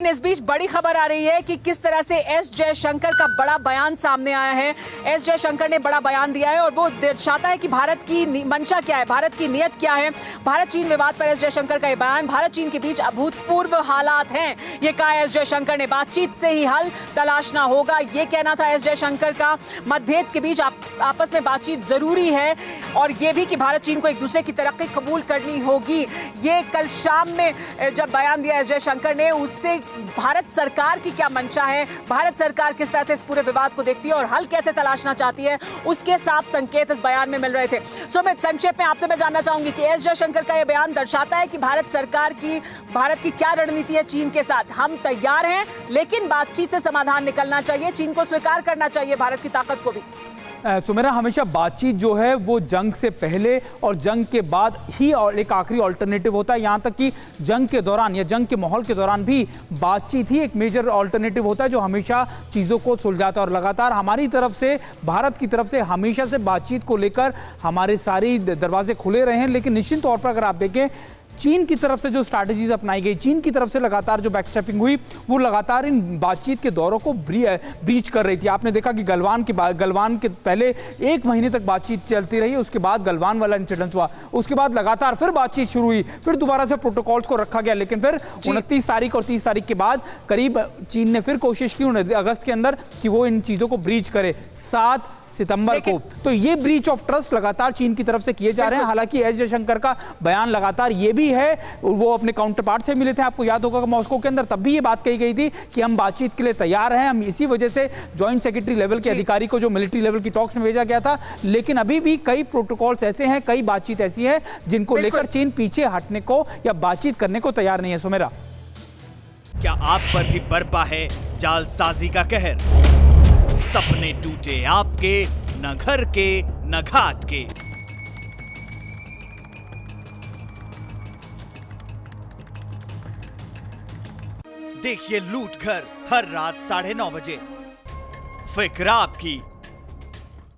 इस बीच बड़ी खबर आ रही है कि किस तरह से एस जयशंकर का बड़ा बयान सामने आया है। एस जयशंकर ने बड़ा बयान दिया है और वो दर्शाता है कि भारत की मंशा क्या है, भारत की नीयत क्या है। भारत चीन विवाद पर एस जयशंकर का ये बयान, भारत चीन के बीच अभूतपूर्व हालात हैं, ये कहा एस जयशंकर ने। बातचीत से ही हल तलाशना होगा, ये कहना था एस जयशंकर का। मतभेद के बीच आपस में बातचीत जरूरी है और ये भी कि भारत चीन को एक दूसरे की तरक्की कबूल करनी होगी। ये कल शाम में जब बयान दिया एस जयशंकर ने, उससे भारत सरकार की क्या मंशा है, भारत सरकार किस तरह से इस पूरे विवाद को देखती है और हल कैसे तलाशना चाहती है, उसके साफ संकेत इस बयान में मिल रहे थे। सुमित, संक्षेप में आपसे मैं जानना चाहूंगी कि एस जयशंकर का यह बयान दर्शाता है कि भारत की क्या रणनीति है चीन के साथ। हम तैयार हैं, लेकिन बातचीत से समाधान निकलना चाहिए, चीन को स्वीकार करना चाहिए भारत की ताकत को भी। सुमेरा, हमेशा बातचीत जो है वो जंग से पहले और जंग के बाद ही और एक आखिरी ऑल्टरनेटिव होता है। यहाँ तक कि जंग के दौरान या जंग के माहौल के दौरान भी बातचीत ही एक मेजर ऑल्टरनेटिव होता है जो हमेशा चीज़ों को सुलझाता है। और लगातार हमारी तरफ से, भारत की तरफ से हमेशा से बातचीत को लेकर हमारे सारे दरवाजे खुले रहे हैं। लेकिन निश्चित तौर पर अगर आप देखें, चीन की तरफ से जो स्ट्रैटेजीज अपनाई गई, चीन की तरफ से लगातार जो बैकस्टेपिंग हुई, वो लगातार इन बातचीत के दौरों को ब्रीच कर रही थी। आपने देखा कि गलवान के पहले 1 महीने तक बातचीत चलती रही, उसके बाद गलवान वाला इंसिडेंट हुआ, उसके बाद लगातार फिर बातचीत शुरू हुई, फिर दोबारा से प्रोटोकॉल्स को रखा गया। लेकिन फिर 29 तारीख और 30 तारीख के बाद करीब चीन ने फिर कोशिश की अगस्त के अंदर कि वो इन चीज़ों को ब्रीच करे 7 सितंबर को। तो ये ब्रीच ऑफ ट्रस्ट लगातार चीन की तरफ से किए जा रहे हैं। हालांकि एस जयशंकर का बयान लगातार ये भी है, वो अपने काउंटर पार्ट से मिले थे, आपको याद होगा मॉस्को के अंदर, तब भी ये बात कही गई थी कि हम बातचीत के लिए तैयार हैं। हम इसी वजह से जॉइंट सेक्रेटरी लेवल के अधिकारी को जो मिलिट्री लेवल की टॉक्स में भेजा गया था। लेकिन अभी भी कई प्रोटोकॉल्स ऐसे हैं, कई बातचीत ऐसी है जिनको लेकर चीन पीछे हटने को या बातचीत करने को तैयार नहीं है। सुमेरा, क्या आप पर भी बरपा है जालसाजी का कहर? सपने टूटे आपके, न घर के न घाट के। देखिए लूट घर हर रात 9:30 बजे। फिक्र आपकी,